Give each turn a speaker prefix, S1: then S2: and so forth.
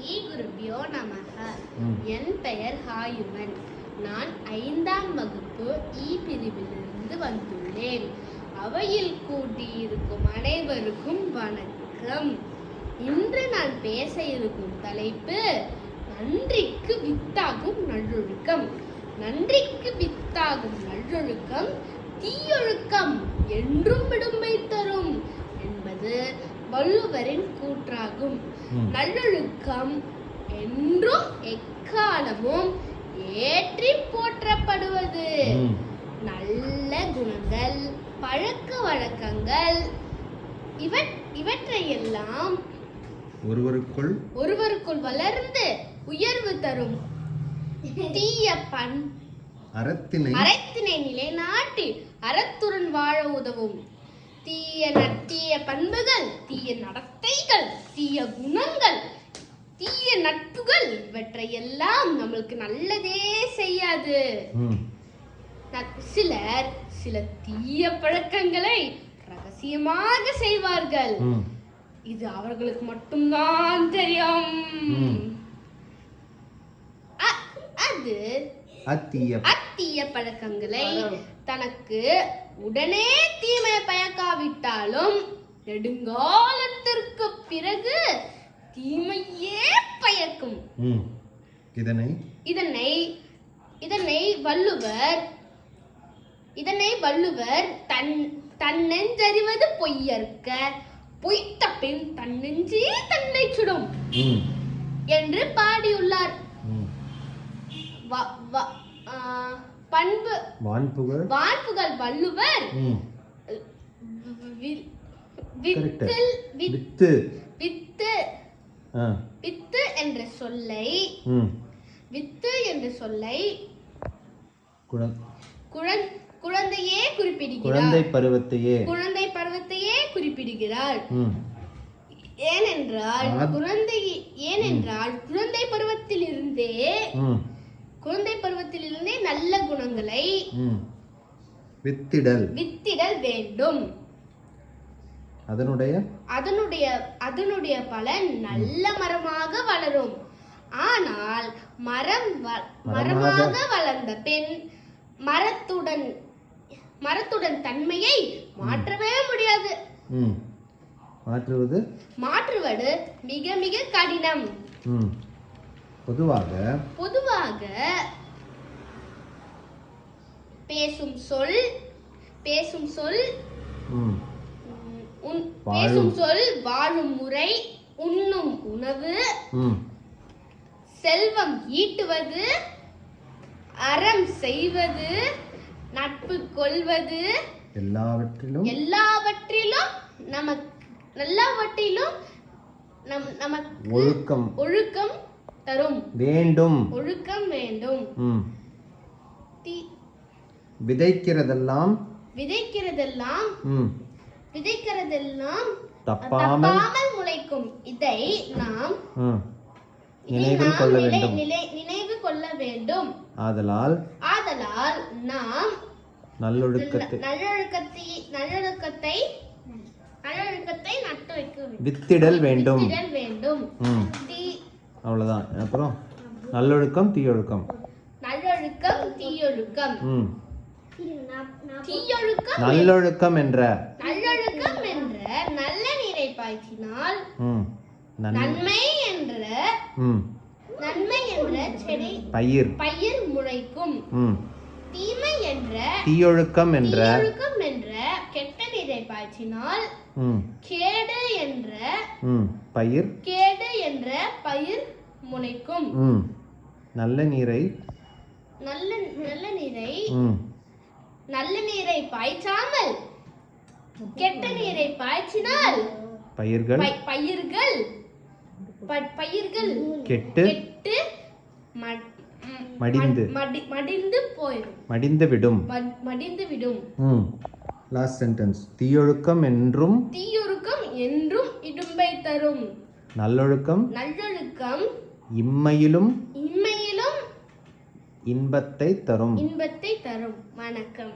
S1: ஸ்ரீ குருபியோ நமக. என் பெயர் ஹாயுமன். நான் 5ஆம் வகுப்பு பிரிவிலிருந்து வந்துள்ளேன். அவையில் கூட்டியிருக்கும் அனைவருக்கும் வணக்கம். இன்று நான் பேச இருக்கும் தலைப்பு நன்றிக்கு வித்தாகும் நல்லொழுக்கம். நன்றிக்கு வித்தாகும் நல்லொழுக்கம் தீயொழுக்கம் என்றும் விடுமை தரும் என்பது வள்ளுவரின் கூற்றாகும். நல்லொழுக்கம் என்றும் எக்காலமும் ஏற்றி போற்றப்படுவது. நல்ல குணங்கள், பழக்க வழக்கங்கள் இவற்றையெல்லாம் ஒருவருக்குள் வளர்ந்து உயர்வு தரும். தீய அறத்தினை நிலைநாட்டி அறத்துடன் வாழ உதவும். தீய பண்புகள், தீய நடத்தைகள், தீய குணங்கள், தீய நட்புகள் இவற்றையெல்லாம் நம்மளுக்கு நல்லதே செய்யாது. சில தீய பழக்கங்களை ரகசியமாக செய்வார்கள். இது அவர்களுக்கு மட்டும்தான் தெரியும். அது அத்தீய பழக்கங்களை தனக்கு உடனே தீமை பயக்காவிட்டாலும் நெடுங்காலத்திற்கு பிறகு தீமையே பயக்கும். இதனை வள்ளுவர் தன்னெஞ்சறிவது பொய்யற்க, பொய்த்த பின் தன்னெஞ்சே தன்னை சுடும் என்று பாடியுள்ளார். வான்புகள் வள்ளுவர் வித்து என்ற சொல்லை குழந்தையே குறிப்பிடுகிறார். குழந்தை பருவத்தையே குறிப்பிடுகிறார். ஏனென்றால் குழந்தை பருவத்திலிருந்தே நல்ல குணங்களை வித்திடல் வேண்டும். அதனுடைய பலன் நல்ல மரமாக வளரும். ஆனால் மரமாக வளர்ந்த பின் மரத்துடன் தன்மையை மாற்றவே முடியாது. மாற்றுவது மிக மிக கடினம். பொதுவாக பேசும் சொல், வாழும் முறை, உண்ணும் உணவு, செல்வம் ஈட்டுவது, அறம் செய்வது, நட்பு கொள்வது, எல்லாவற்றிலும் நமக்கு ஒழுக்கம் தரும் வேண்டும். ஒழுக்கம் வேண்டும்.
S2: விதைக்கிறதெல்லாம் தப்பாமல்
S1: முளைக்கும். இதை நாம் நினைவு கொள்ள வேண்டும்.
S2: ஆதலால்
S1: நாம் நல்லொழுக்கத்தை நட்டு வைக்க வேண்டும்.
S2: வித்திடல் வேண்டும். அவ்வளவுதான். அப்புறம் நல்லொழுக்கம் தீயொழுக்கம் நல்லொழுக்கம் என்ற
S1: நல்ல நீரை பாய்ச்சினால் நன்மை என்ற செடி பயிர் முளைக்கும்.
S2: தீயொழுக்கம் என்ற
S1: கெட்ட நீரை பாய்ச்சினால் கேடு என்ற பயிர் முளைக்கும்.
S2: நல்ல
S1: நீரை பாய்ச்சாமல் கெட்ட நீரை பாய்ச்சினால் பயிர்கள் கெட்டு
S2: மடிந்து விடும். Last sentence. தீயொழுக்கம் என்றும்
S1: இடும்பை தரும்.
S2: நல்லொழுக்கம் இம்மையிலும் இன்பத்தை தரும்.
S1: வணக்கம்.